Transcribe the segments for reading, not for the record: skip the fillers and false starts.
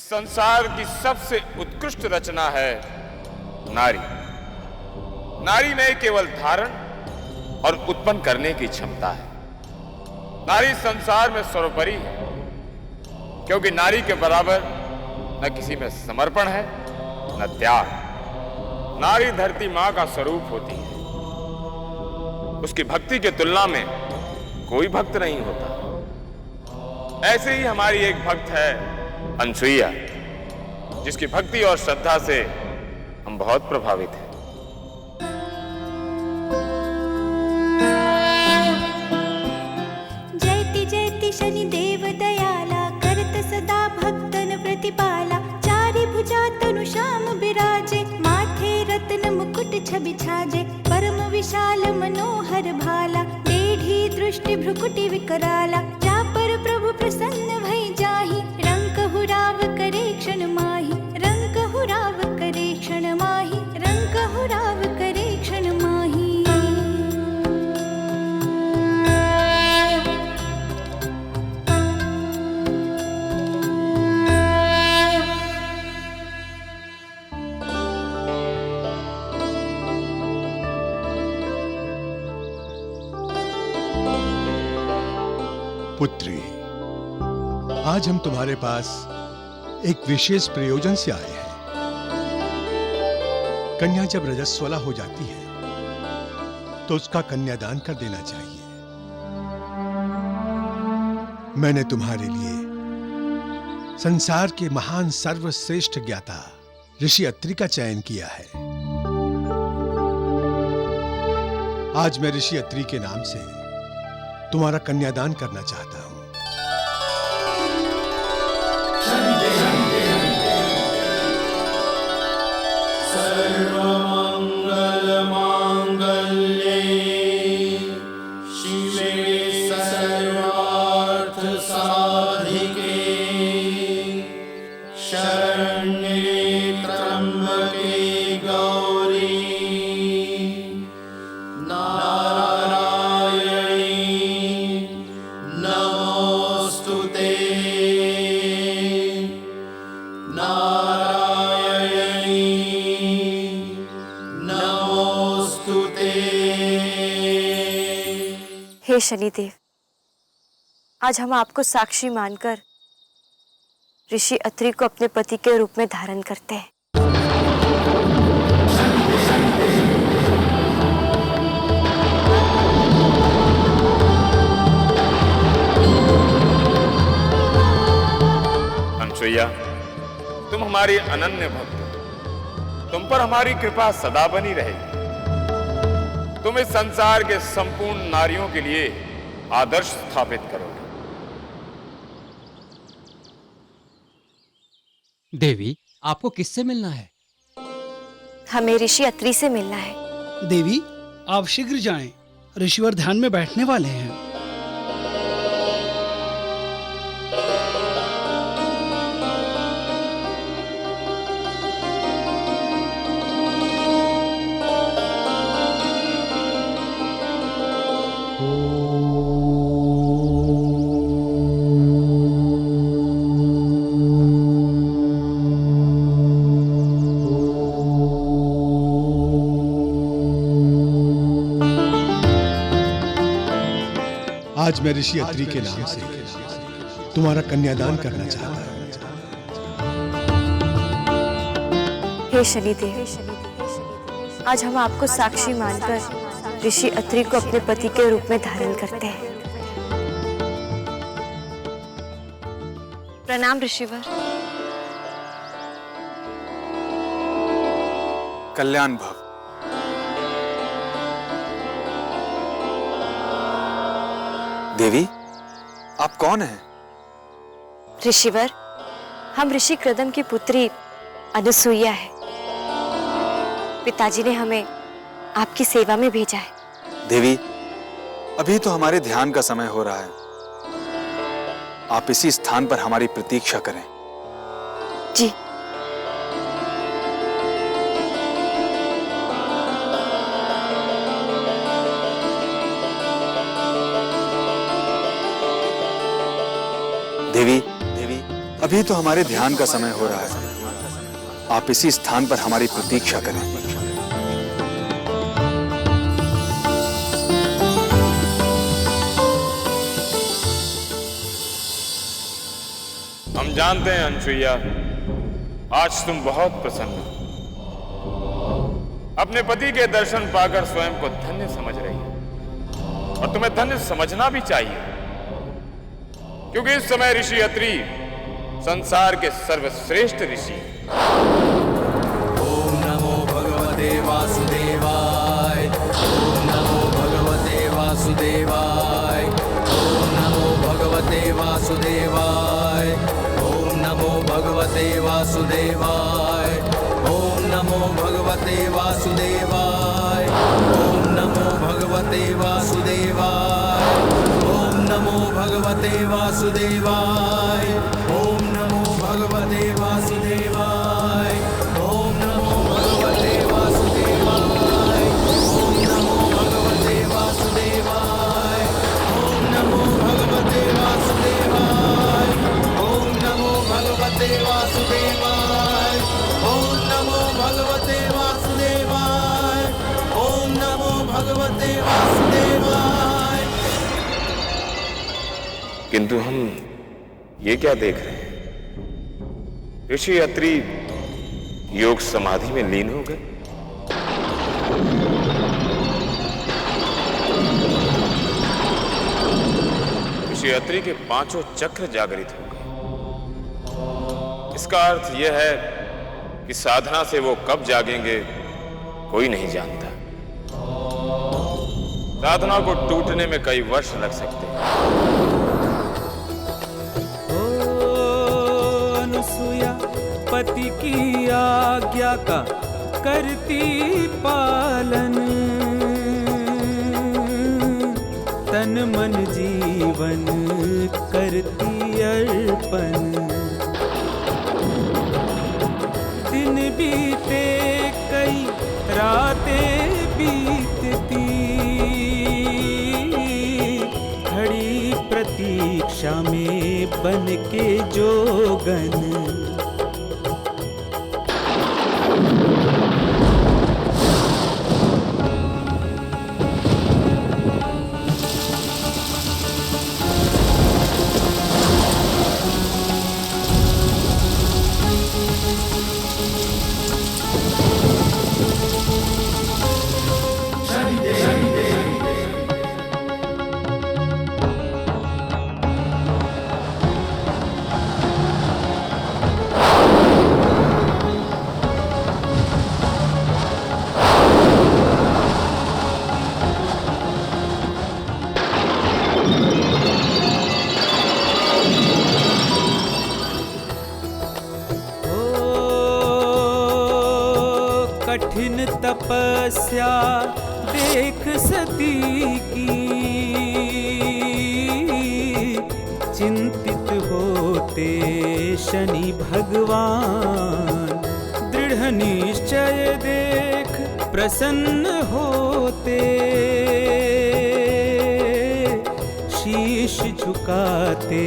संसार की सबसे उत्कृष्ट रचना है नारी। नारी में केवल धारण और उत्पन्न करने की क्षमता है। नारी संसार में सर्वोपरि है, क्योंकि नारी के बराबर न किसी में समर्पण है न त्याग। नारी धरती मां का स्वरूप होती है। उसकी भक्ति की तुलना में कोई भक्त नहीं होता। ऐसे ही हमारी एक भक्त है अनसुईया, जिसकी भक्ति और श्रद्धा से हम बहुत प्रभावित हैं। जयति जयति शनिदेव दयाला, करत सदा भक्तन प्रतिपाला। चारि भुजा तनु श्याम बिराजे, माथे रत्न मुकुट छवि छाजे। परम विशाल मनोहर भाला, टेढ़ी दृष्टि भ्रुकुटि विकराला। जा पर प्रभु प्रसन्न भई जाहि, रंकहु राव करे क्षण माहि। रंकहु राव करे क्षण माहि, रंकहु राव करे क्षण माहि। पुत्री, आज हम तुम्हारे पास एक विशेष प्रयोजन से आए हैं। कन्या जब रजस्वला हो जाती है तो उसका कन्यादान कर देना चाहिए। मैंने तुम्हारे लिए संसार के महान सर्वश्रेष्ठ ज्ञाता ऋषि अत्रि का चयन किया है। आज मैं ऋषि अत्रि के नाम से तुम्हारा कन्यादान करना चाहता हूं। सर्वमंगल मांगल्ये शिवे सर्वार्थ साधिके शरण्ये त्र्यंबके गौरी हे शनिदेव, आज हम आपको साक्षी मानकर ऋषि अत्रि को अपने पति के रूप में धारण करते हैं। अनसुईया, तुम हमारी अनन्य भक्त हो। तुम पर हमारी कृपा सदा बनी रहेगी। तुम इस संसार के संपूर्ण नारियों के लिए आदर्श स्थापित करोगे। देवी, आपको किससे मिलना है? हमें ऋषि अत्रि से मिलना है। देवी, आप शीघ्र जाएं। ऋषिवर ध्यान में बैठने वाले हैं। आज मैं ऋषि अत्रि के नाम से तुम्हारा कन्यादान करना चाहता हूं। हे शनिदेव, आज हम आपको साक्षी मानकर ऋषि अत्रि को अपने पति के रूप में धारण करते हैं। प्रणाम ऋषिवर। कल्याण भव। देवी, आप कौन हैं? ऋषिवर, हम ऋषि क्रदम की पुत्री अनसुईया है। पिताजी ने हमें आपकी सेवा में भेजा है। देवी, अभी तो हमारे ध्यान का समय हो रहा है। आप इसी स्थान पर हमारी प्रतीक्षा करें। जी। देवी, अभी तो हमारे ध्यान का समय हो रहा है, आप इसी स्थान पर हमारी प्रतीक्षा करें। हम जानते हैं अनसुईया, आज तुम बहुत प्रसन्न हो। अपने पति के दर्शन पाकर स्वयं को धन्य समझ रही हो और तुम्हें धन्य समझना भी चाहिए, क्योंकि इस समय ऋषि अत्रि संसार के सर्वश्रेष्ठ ऋषि। ओम नमो भगवते वासुदेवाय, ओम नमो भगवते वासुदेवाय, ओम नमो भगवते वासुदेवाय, ओम नमो भगवते वासुदेवाय, ओम नमो भगवते वासुदेवाय, ओम नमो भगवते वासुदेवाय, ओम नमो भगवते वासुदेवाय, ओम नमो भगवते वासुदेवाय, ओम नमो भगवते वासुदेवाय, ओम नमो भगवते वासुदेवाय, ओम नमो भगवते वासुदेवाय, ओम नमो भगवते वासुदेवाय, ओम नमो भगवते वासुदेवाय, ओम नमो भगवते वासुदेवाय। किंतु हम ये क्या देख रहे हैं? ऋषि अत्रि योग समाधि में लीन हो गए। ऋषि अत्रि के पांचों चक्र जागृत हो गए। इसका अर्थ यह है कि साधना से वो कब जागेंगे कोई नहीं जानता। साधना को टूटने में कई वर्ष लग सकते हैं। अनुसुया पति की आज्ञा का करती पालन, तन मन जीवन करती अर्पण। दिन बीते कई रातें बीतती, खड़ी प्रतीक्षा में बन के जोगन। कठिन तपस्या देख सती की, चिंतित होते शनि भगवान। दृढ़ निश्चय देख प्रसन्न होते, शीश झुकाते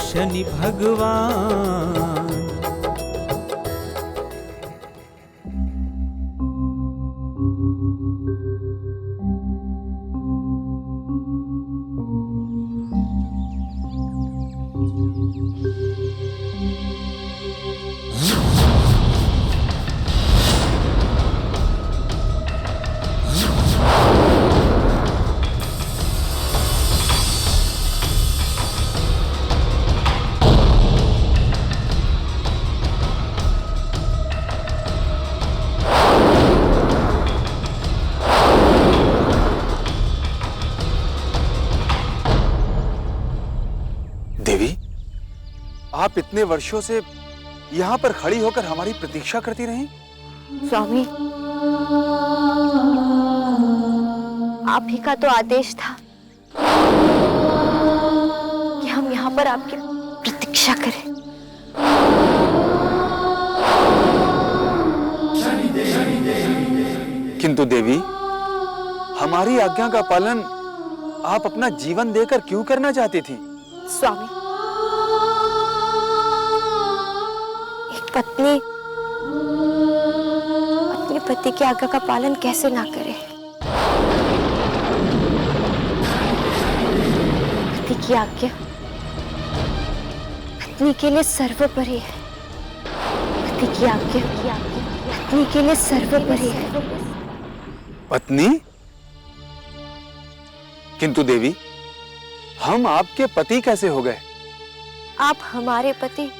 शनि भगवान। देवी, आप इतने वर्षों से यहाँ पर खड़ी होकर हमारी प्रतीक्षा करती रही? स्वामी, आप ही का तो आदेश था कि हम यहाँ पर आपकी प्रतीक्षा करें। किंतु देवी, हमारी आज्ञा का पालन आप अपना जीवन देकर क्यों करना चाहती थी? स्वामी, पत्नी अपने पति की आज्ञा का पालन कैसे ना करे। पति की आज्ञा पत्नी के लिए सर्वोपरि है। पति की आज्ञा पत्नी के लिए सर्वोपरि है। पत्नी? किंतु देवी, हम आपके पति कैसे हो गए? आप हमारे पति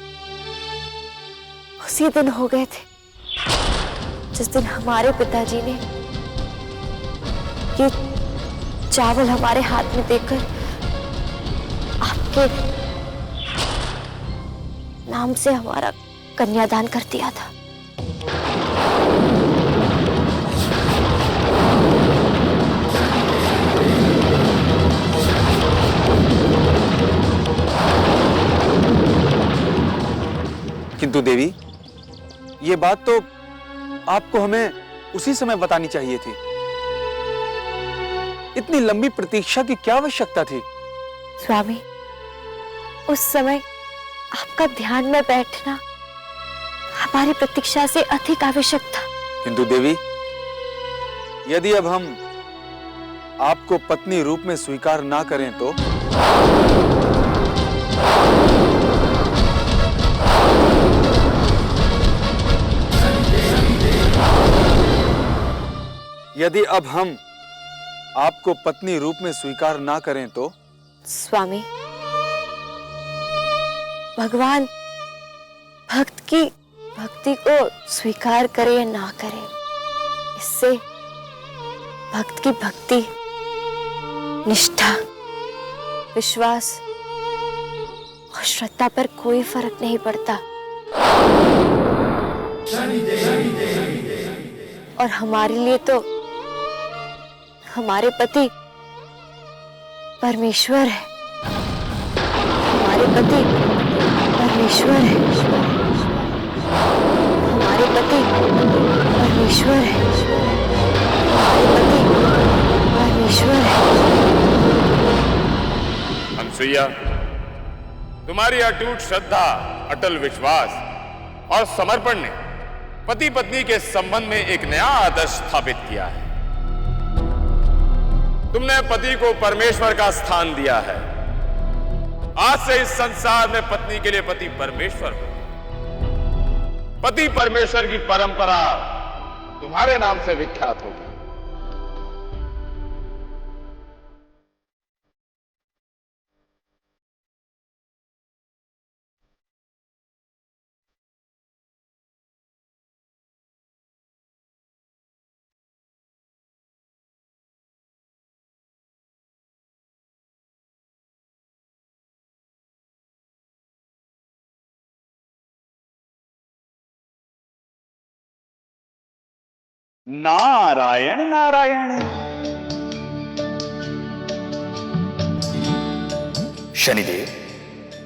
उसी दिन हो गए थे जिस दिन हमारे पिताजी ने ये चावल हमारे हाथ में देकर आपके नाम से हमारा कन्यादान कर दिया था। किंतु देवी, ये बात तो आपको हमें उसी समय बतानी चाहिए थी। इतनी लंबी प्रतीक्षा की क्या आवश्यकता थी? स्वामी, उस समय आपका ध्यान में बैठना हमारी प्रतीक्षा से अधिक आवश्यक था। किंतु देवी, यदि अब हम आपको पत्नी रूप में स्वीकार ना करें तो? यदि अब हम आपको पत्नी रूप में स्वीकार ना करें तो? स्वामी, भगवान भक्त की भक्ति को स्वीकार करे या ना करे, इससे भक्त की भक्ति, निष्ठा, विश्वास और श्रद्धा पर कोई फर्क नहीं पड़ता। और हमारे लिए तो हमारे पति परमेश्वर है। हमारे पति परमेश्वर है। हमारे पति परमेश्वर है। हमारे पति परमेश्वर है। अनसुईया, तुम्हारी अटूट श्रद्धा, अटल विश्वास और समर्पण ने पति पत्नी के संबंध में एक नया आदर्श स्थापित किया है। तुमने पति को परमेश्वर का स्थान दिया है। आज से इस संसार में पत्नी के लिए पति परमेश्वर हो। पति परमेश्वर की परंपरा तुम्हारे नाम से विख्यात होगी। नारायण नारायण। शनिदेव,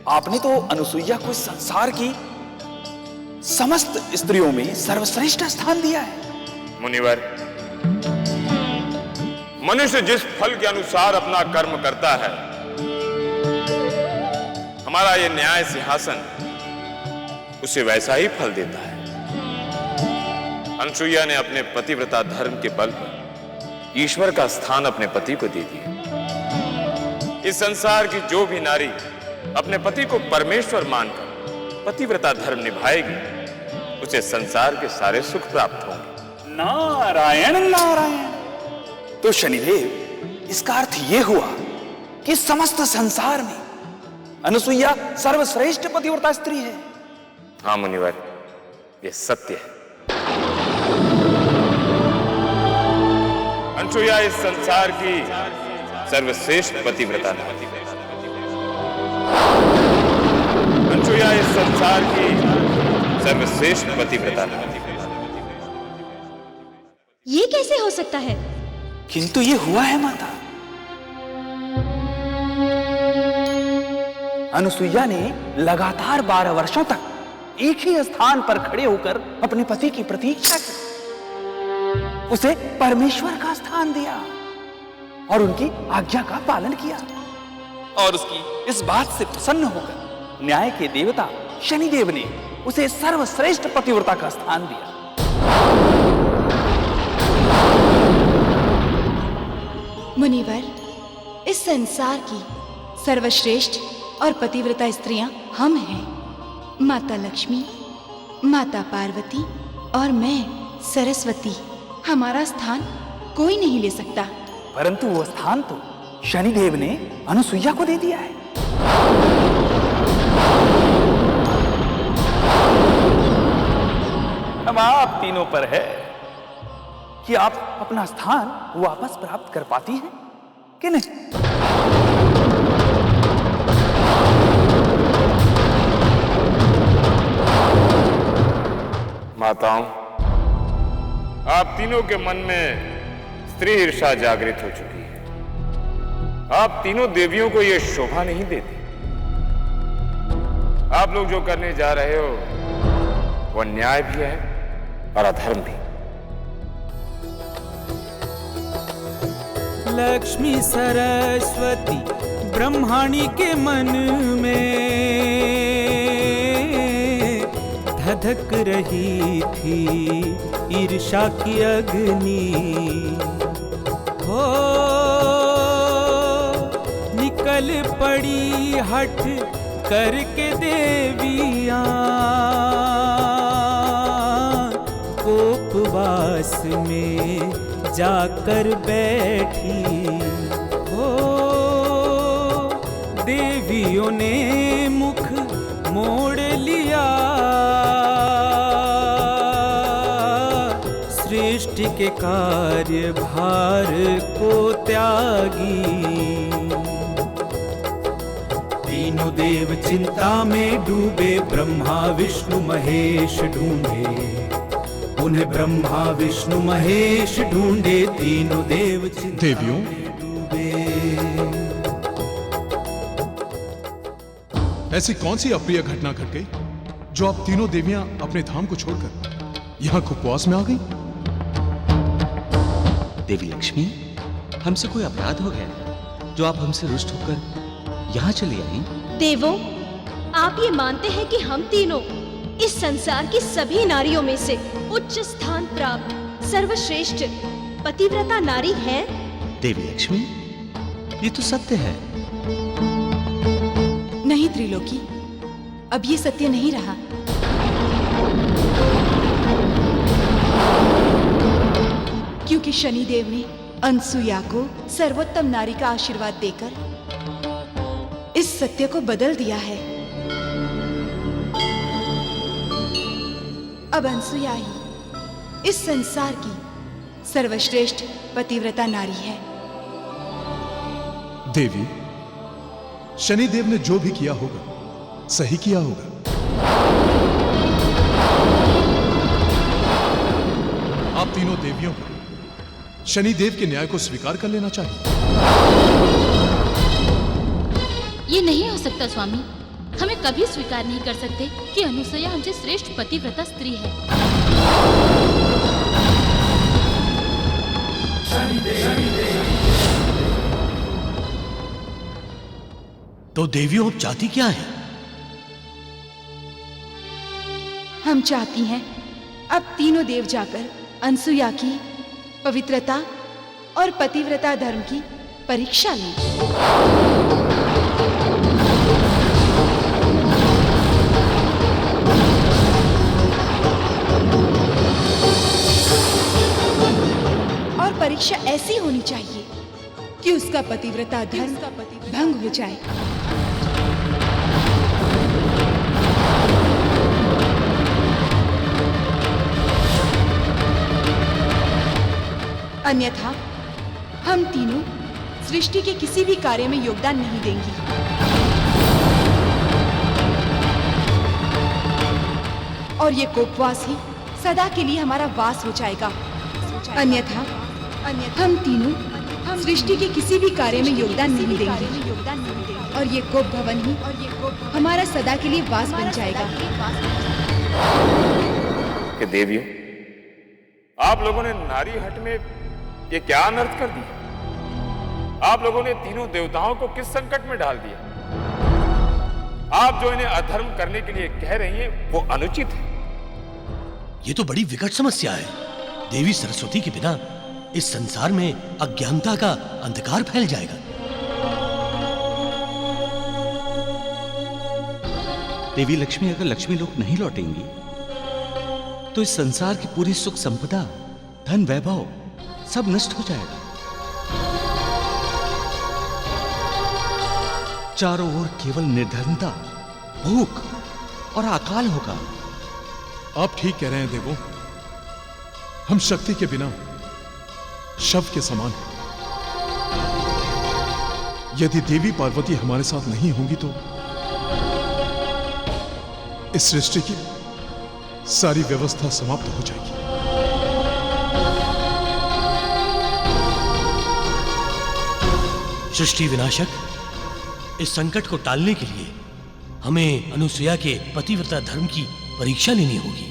आपने तो अनुसुईया को संसार की समस्त स्त्रियों में सर्वश्रेष्ठ स्थान दिया है। मुनिवर, मनुष्य जिस फल के अनुसार अपना कर्म करता है, हमारा यह न्याय सिंहासन उसे वैसा ही फल देता है। अनुसुईया ने अपने पतिव्रता धर्म के बल पर ईश्वर का स्थान अपने पति को दे दिया। इस संसार की जो भी नारी अपने पति को परमेश्वर मानकर पतिव्रता धर्म निभाएगी, उसे संसार के सारे सुख प्राप्त होंगे। नारायण नारायण। तो शनिदेव, इसका अर्थ यह हुआ कि समस्त संसार में अनुसुईया सर्वश्रेष्ठ पतिव्रता स्त्री है। हाँ मुनिवर, यह सत्य है। अनुसुईया इस संसार की सर्वश्रेष्ठ पतिव्रता है। अनुसुईया इस संसार की सर्वश्रेष्ठ पतिव्रता है। ये कैसे हो सकता है? किंतु ये हुआ है माता। अनुसुईया ने लगातार 12 वर्षों तक एक ही स्थान पर खड़े होकर अपने पति की प्रतीक्षा की, उसे परमेश्वर का स्थान दिया और उनकी आज्ञा का पालन किया। और उसकी इस बात से प्रसन्न होकर न्याय के देवता शनिदेव ने उसे सर्वश्रेष्ठ पतिव्रता का स्थान दिया। मुनिवर, इस संसार की सर्वश्रेष्ठ और पतिव्रता स्त्रियां हम हैं। माता लक्ष्मी, माता पार्वती और मैं सरस्वती। हमारा स्थान कोई नहीं ले सकता। परंतु वो स्थान तो शनिदेव ने अनुसुईया को दे दिया है। अब आप तीनों पर है कि आप अपना स्थान वापस प्राप्त कर पाती हैं कि नहीं। माताओं, आप तीनों के मन में स्त्री ईर्षा जागृत हो चुकी है। आप तीनों देवियों को यह शोभा नहीं देती। आप लोग जो करने जा रहे हो वो न्याय भी है और अधर्म भी। लक्ष्मी सरस्वती ब्रह्माणी के मन में धधक रही थी ईर्षा की अग्नि। हो निकल पड़ी हठ करके देवियां कोपवास में जाकर बैठी। हो देवियों ने मुख मोड़ लिया, सृष्टि के कार्य भार को त्यागी। तीनों देव चिंता में डूबे, ब्रह्मा विष्णु महेश ढूंढे। उन्हें ब्रह्मा विष्णु महेश ढूंढे, तीनों देव चिंता देवियों, में डूबे। ऐसी कौन सी अप्रिय घटना घट गई जो आप तीनों देवियां अपने धाम को छोड़कर यहां उपवास में आ गई? देवी लक्ष्मी, हमसे कोई अपराध हो गया जो आप हमसे रुष्ट होकर यहाँ चली आई? देवों, आप ये मानते हैं कि हम तीनों इस संसार की सभी नारियों में से उच्च स्थान प्राप्त सर्वश्रेष्ठ पतिव्रता नारी हैं? देवी लक्ष्मी, ये तो सत्य है। नहीं त्रिलोकी, अब ये सत्य नहीं रहा। क्योंकि शनिदेव ने अनसुईया को सर्वोत्तम नारी का आशीर्वाद देकर इस सत्य को बदल दिया है। अब अनसुईया ही इस संसार की सर्वश्रेष्ठ पतिव्रता नारी है। देवी, शनिदेव ने जो भी किया होगा सही किया होगा। आप तीनों देवियों को शनिदेव के न्याय को स्वीकार कर लेना चाहिए। ये नहीं हो सकता स्वामी। हमें कभी स्वीकार नहीं कर सकते कि अनुसुईया हमसे श्रेष्ठ पतिव्रता स्त्री है। तो देवियों, अब चाहती क्या है? हम चाहती हैं अब तीनों देव जाकर अनसुईया की पवित्रता और पतिव्रता धर्म की परीक्षा लें। और परीक्षा ऐसी होनी चाहिए कि उसका पतिव्रता धर्म भंग हो जाए। अन्यथा हम तीनों सृष्टि के किसी भी कार्य में योगदान नहीं देंगी। और ये कोपवास ही सदा के लिए हमारा वास हो जाएगा। अन्यथा हम तीनों सृष्टि के किसी भी कार्य में योगदान नहीं देंगे। और ये कोप भवन ही हमारा सदा के लिए वास बन जाएगा। कि देवियों, आप लोगों ने नारी हट में ये क्या अनर्थ कर दिया? आप लोगों ने तीनों देवताओं को किस संकट में डाल दिया? आप जो इन्हें अधर्म करने के लिए कह रही हैं, वो अनुचित है। ये तो बड़ी विकट समस्या है। देवी सरस्वती के बिना इस संसार में अज्ञानता का अंधकार फैल जाएगा। देवी लक्ष्मी अगर लक्ष्मी लोक नहीं लौटेंगी तो इस संसार की पूरी सुख संपदा, धन वैभव सब नष्ट हो जाएगा। चारों ओर केवल निर्धनता, भूख और अकाल होगा। आप ठीक कह रहे हैं देवो। हम शक्ति के बिना शव के समान हैं। यदि देवी पार्वती हमारे साथ नहीं होंगी तो इस सृष्टि की सारी व्यवस्था समाप्त हो जाएगी। सृष्टि विनाशक, इस संकट को टालने के लिए हमें अनुसुईया के पतिव्रता धर्म की परीक्षा लेनी होगी।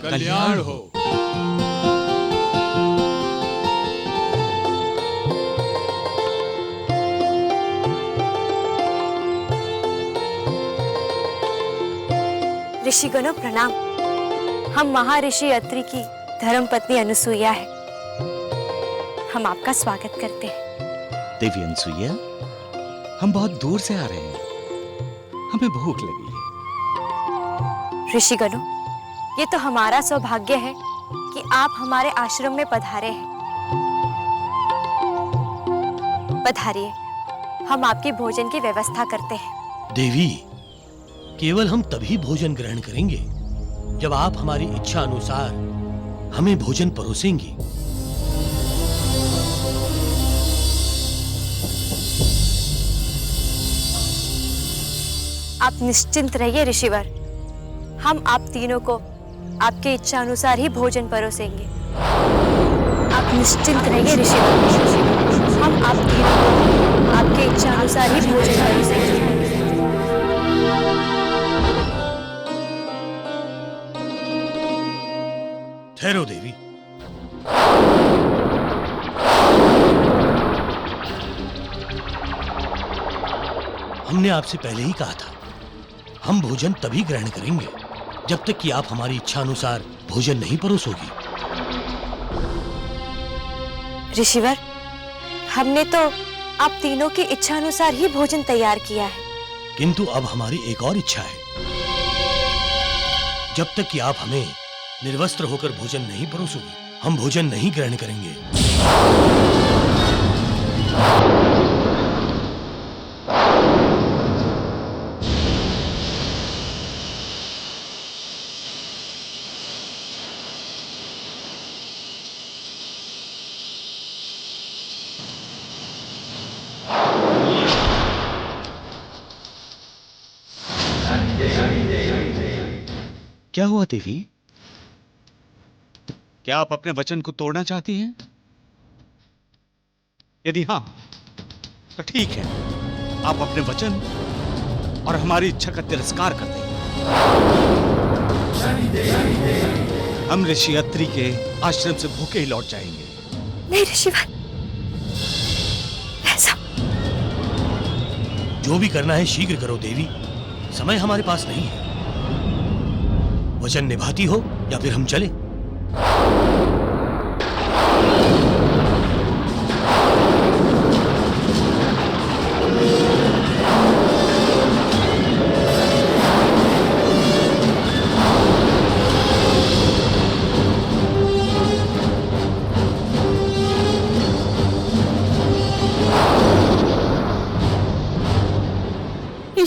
कल्याण हो। ऋषिगणों प्रणाम। हम महर्षि अत्रि की धर्मपत्नी अनुसुईया है। हम आपका स्वागत करते हैं। देवी अनुसुईया, हम बहुत दूर से आ रहे हैं, हमें भूख लगी है। ऋषिगणों, ये तो हमारा सौभाग्य है कि आप हमारे आश्रम में पधारे हैं। पधारिए, हम आपकी भोजन की व्यवस्था करते हैं। देवी, केवल हम तभी भोजन ग्रहण करेंगे जब आप हमारी इच्छा अनुसार हमें भोजन परोसेंगी। आप निश्चिंत रहिए ऋषिवर, हम आप तीनों को आपके इच्छा अनुसार ही भोजन परोसेंगे। आप निश्चिंत रहिए ऋषिवर, हम आप तीनों को आपके इच्छा अनुसार ही भोजन परोसेंगे। ठहरो देवी। हमने आपसे पहले ही कहा था, हम भोजन तभी ग्रहण करेंगे जब तक कि आप हमारी इच्छा अनुसार भोजन नहीं परोसोगी। ऋषिवर, हमने तो आप तीनों की इच्छा अनुसार ही भोजन तैयार किया है। किंतु अब हमारी एक और इच्छा है। जब तक कि आप हमें निर्वस्त्र होकर भोजन नहीं परोसोगी, हम भोजन नहीं ग्रहण करेंगे। क्या हुआ देवी? क्या आप अपने वचन को तोड़ना चाहती हैं? यदि हां, तो ठीक है, आप अपने वचन और हमारी इच्छा का तिरस्कार कर दें। हम ऋषि अत्रि के आश्रम से भूखे ही लौट जाएंगे। नहीं ऋषिवर, ऐसा जो भी करना है शीघ्र करो देवी, समय हमारे पास नहीं है। वचन निभाती हो या फिर हम चले।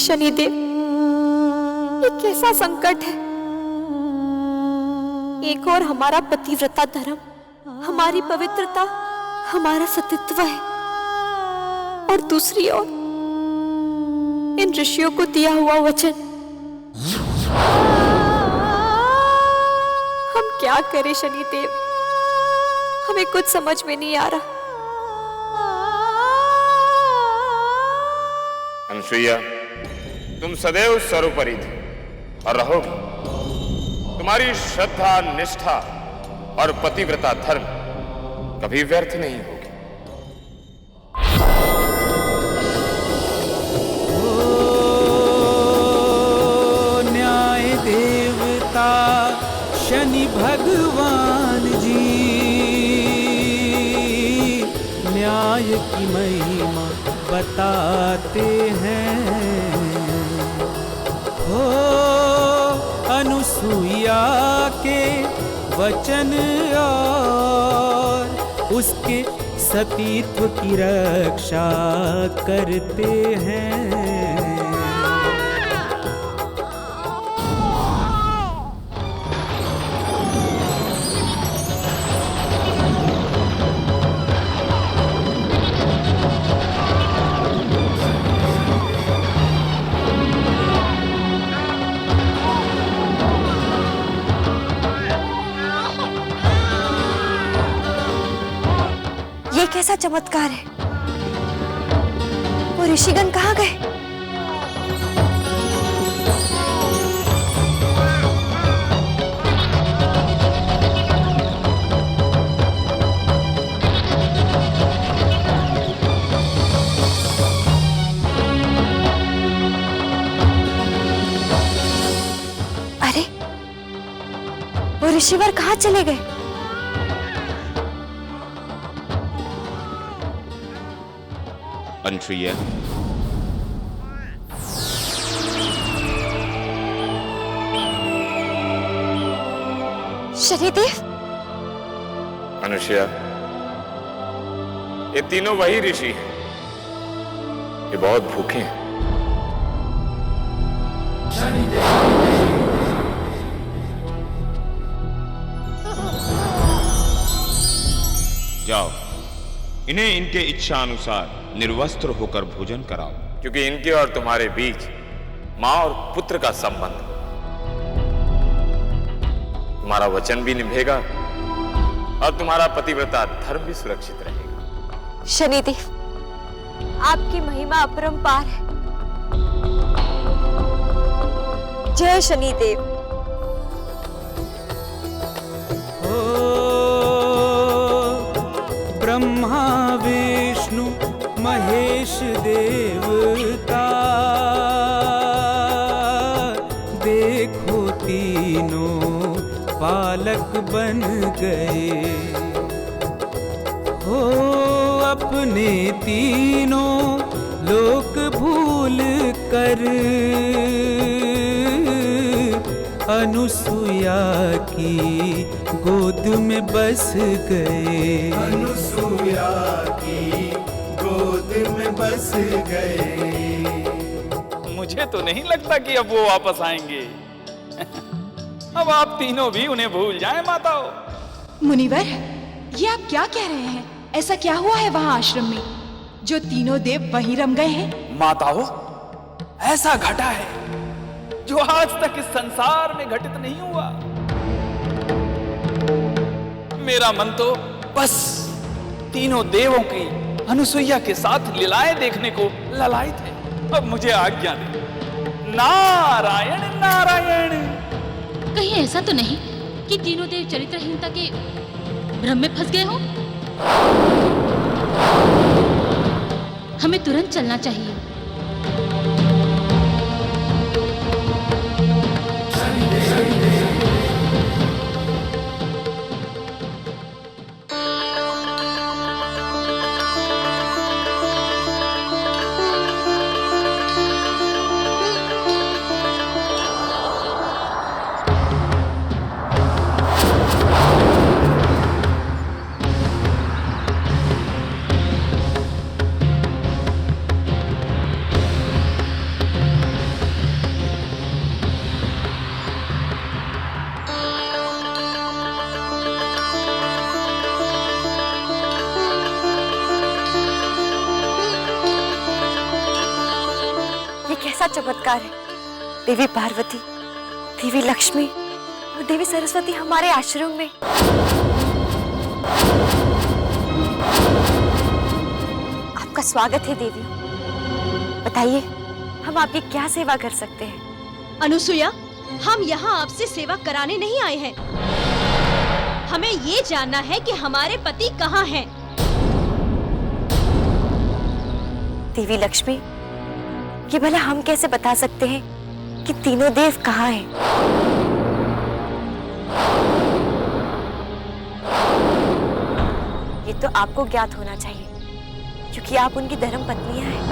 शनिदेव, ये कैसा संकट है। एक और हमारा पतिव्रता धर्म, हमारी पवित्रता, हमारा सतीत्व है, और दूसरी ओर इन ऋषियों को दिया हुआ वचन। हम क्या करें शनिदेव, हमें कुछ समझ में नहीं आ रहा। अनुसुईया, तुम सदैव सर्वोपरि थे और रहोगी। तुम्हारी श्रद्धा, निष्ठा और पतिव्रता धर्म कभी व्यर्थ नहीं होगी। न्याय देवता शनि भगवान जी न्याय की महिमा बताते हैं। हो अनुसुईया के वचन और उसके सतीत्व की रक्षा करते हैं। ये कैसा चमत्कार है? वो ऋषिगण कहाँ गए? अरे, वो ऋषिवर कहाँ चले गए? अनुसुईया, शनिदेव। अनुसुईया, ये तीनों वही ऋषि हैं। ये बहुत भूखे हैं। जाओ, इन्हें इनके इच्छा अनुसार निर्वस्त्र होकर भोजन कराओ, क्योंकि इनके और तुम्हारे बीच मां और पुत्र का संबंध है। तुम्हारा वचन भी निभेगा और तुम्हारा पतिव्रता धर्म भी सुरक्षित रहेगा। शनिदेव, आपकी महिमा अपरंपार है। जय शनिदेव। ब्रह्मा विष्णु महेश देवता देखो तीनों पालक बन गए। हो अपने तीनों लोक भूल कर अनुसुईया की गोद में बस गए। अनुसुईया की गोद में बस गए। मुझे तो नहीं लगता कि अब वो वापस आएंगे। अब आप तीनों भी उन्हें भूल जाएं माताओं। मुनिवर, ये आप क्या कह रहे हैं? ऐसा क्या हुआ है वहाँ आश्रम में जो तीनों देव वहीं रम गए हैं? माताओं, ऐसा घटा है जो आज तक इस संसार में घटित नहीं हुआ। मेरा मन तो बस तीनों देवों की अनुसुईया के साथ लीलाएं देखने को ललायित है। अब मुझे आज्ञा दे। नारायण नारायण। कहीं ऐसा तो नहीं कि तीनों देव चरित्रहीनता के भ्रम में फंस गए हों? हमें तुरंत चलना चाहिए। कैसा चमत्कार है। देवी पार्वती, देवी लक्ष्मी और देवी सरस्वती हमारे आश्रम में। आपका स्वागत है देवी। बताइए, हम आपकी क्या सेवा कर सकते हैं? अनुसुया, हम यहाँ आपसे सेवा कराने नहीं आए हैं। हमें ये जानना है कि हमारे पति कहाँ हैं। देवी लक्ष्मी, ये भला हम कैसे बता सकते हैं कि तीनों देव कहाँ हैं? ये तो आपको ज्ञात होना चाहिए, क्योंकि आप उनकी धर्म पत्नियां हैं।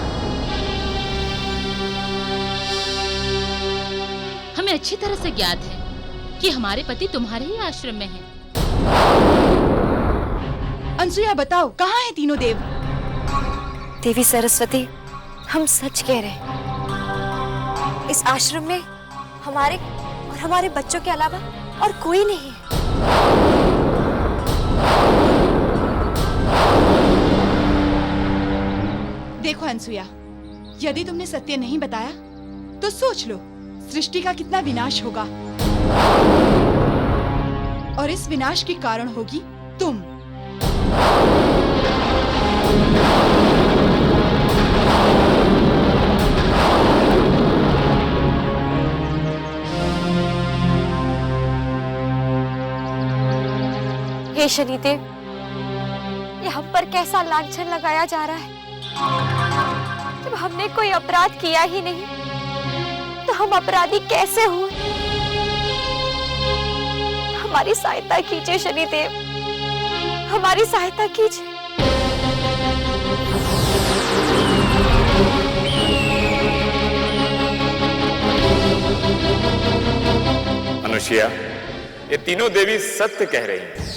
हमें अच्छी तरह से ज्ञात है कि हमारे पति तुम्हारे ही आश्रम में हैं। अनसुया, बताओ कहाँ हैं तीनों देव? देवी सरस्वती, हम सच कह रहे हैं। इस आश्रम में हमारे और हमारे बच्चों के अलावा और कोई नहीं है। देखो अनसुया, यदि तुमने सत्य नहीं बताया तो सोच लो सृष्टि का कितना विनाश होगा, और इस विनाश के कारण होगी तुम। हे शनिदेव, ये हम पर कैसा लांछन लगाया जा रहा है। जब हमने कोई अपराध किया ही नहीं तो हम अपराधी कैसे हुए? हमारी सहायता कीजिए शनिदेव, हमारी सहायता कीजिए। अनुसुया, ये तीनों देवी सत्य कह रही हैं।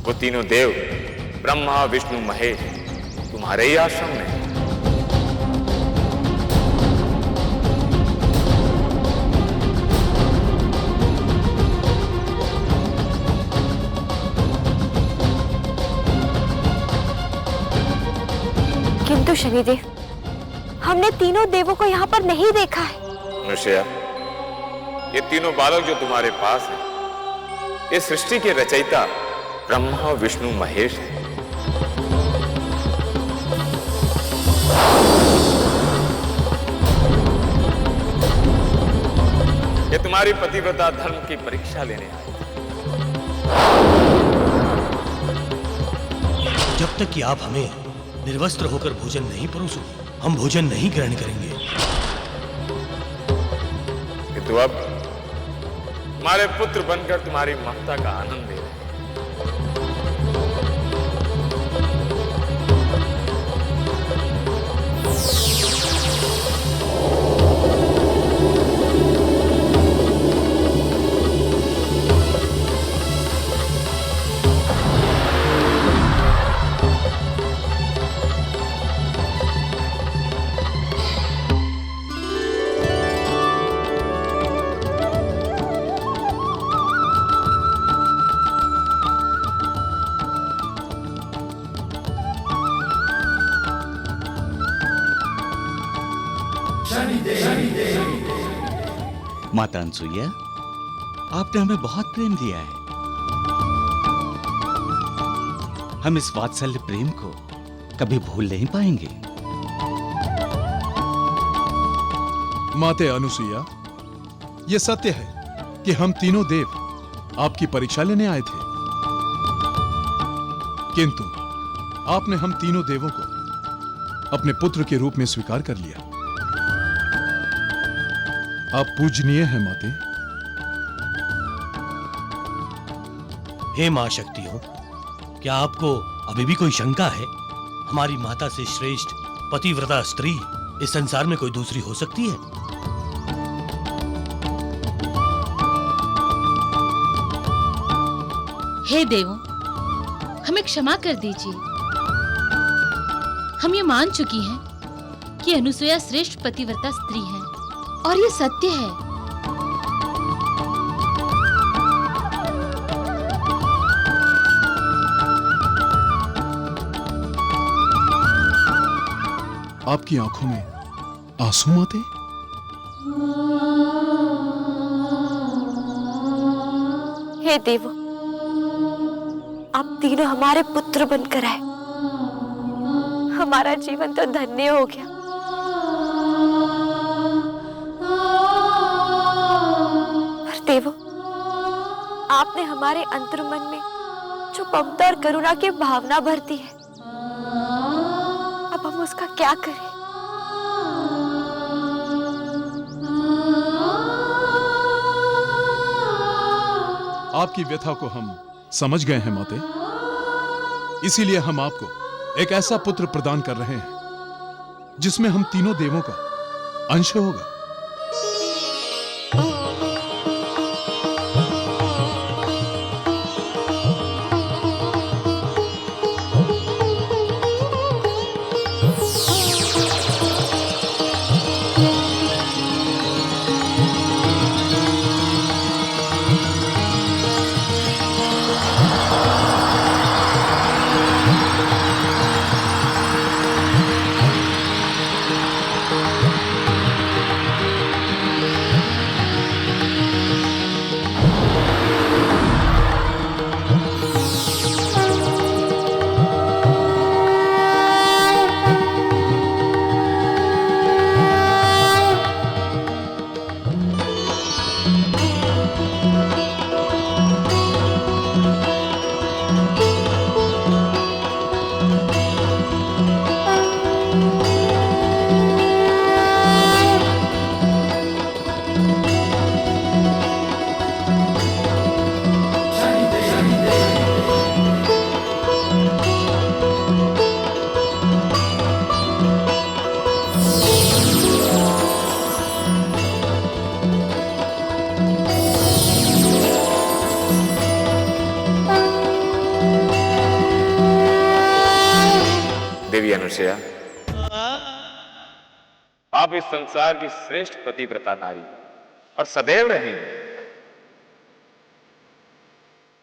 वो तीनों देव ब्रह्मा, विष्णु, महेश तुम्हारे ही आश्रम में। किंतु शनिदेव, हमने तीनों देवों को यहाँ पर नहीं देखा है। अनुसुया, ये तीनों बालक जो तुम्हारे पास हैं, ये सृष्टि के रचयिता ब्रह्मा, विष्णु, महेश हैं। ये तुम्हारी पतिव्रता धर्म की परीक्षा लेने आए। जब तक कि आप हमें निर्वस्त्र होकर भोजन नहीं परोसोगे, हम भोजन नहीं ग्रहण करेंगे। किंतु अब तुम्हारे पुत्र बनकर तुम्हारी ममता का आनंद ले रहे हैं। माता अनसुईया, आपने हमें बहुत प्रेम दिया है। हम इस वात्सल्य प्रेम को कभी भूल नहीं पाएंगे। माते अनुसुईया, यह सत्य है कि हम तीनों देव आपकी परीक्षा लेने आए थे, किंतु आपने हम तीनों देवों को अपने पुत्र के रूप में स्वीकार कर लिया। आप पूजनीय हैं माते। हे मां शक्तियों, क्या आपको अभी भी कोई शंका है? हमारी माता से श्रेष्ठ पतिव्रता स्त्री इस संसार में कोई दूसरी हो सकती है? हे देवों, हमें क्षमा कर दीजिए। हम ये मान चुकी हैं कि अनुसुईया श्रेष्ठ पतिव्रता स्त्री हैं, और ये सत्य है। आपकी आंखों में आंसू माते? हे देवो, आप तीनों हमारे पुत्र बनकर आए, हमारा जीवन तो धन्य हो गया। पर देवो, आपने हमारे अंतर्मन में जो ममता और करुणा की भावना भर दी है, अब हम उसका क्या करें? आपकी व्यथा को हम समझ गए हैं माते, इसीलिए हम आपको एक ऐसा पुत्र प्रदान कर रहे हैं जिसमें हम तीनों देवों का अंश होगा। देवी अनुसुईया, आप इस संसार की श्रेष्ठ पतिव्रता नारी और सदैव रहेंगे।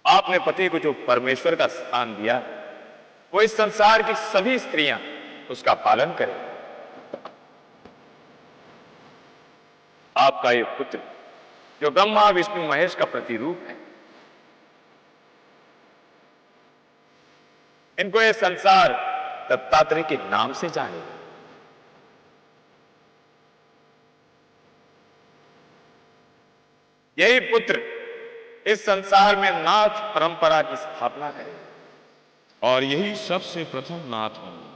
आपने पति को जो परमेश्वर का स्थान दिया, वो इस संसार की सभी स्त्रियां उसका पालन करें। आपका ये पुत्र जो ब्रह्मा विष्णु महेश का प्रतिरूप है, इनको ये संसार दत्तात्रेय के नाम से जाने। यही पुत्र इस संसार में नाथ परंपरा की स्थापना करे और यही सबसे प्रथम नाथ होंगे।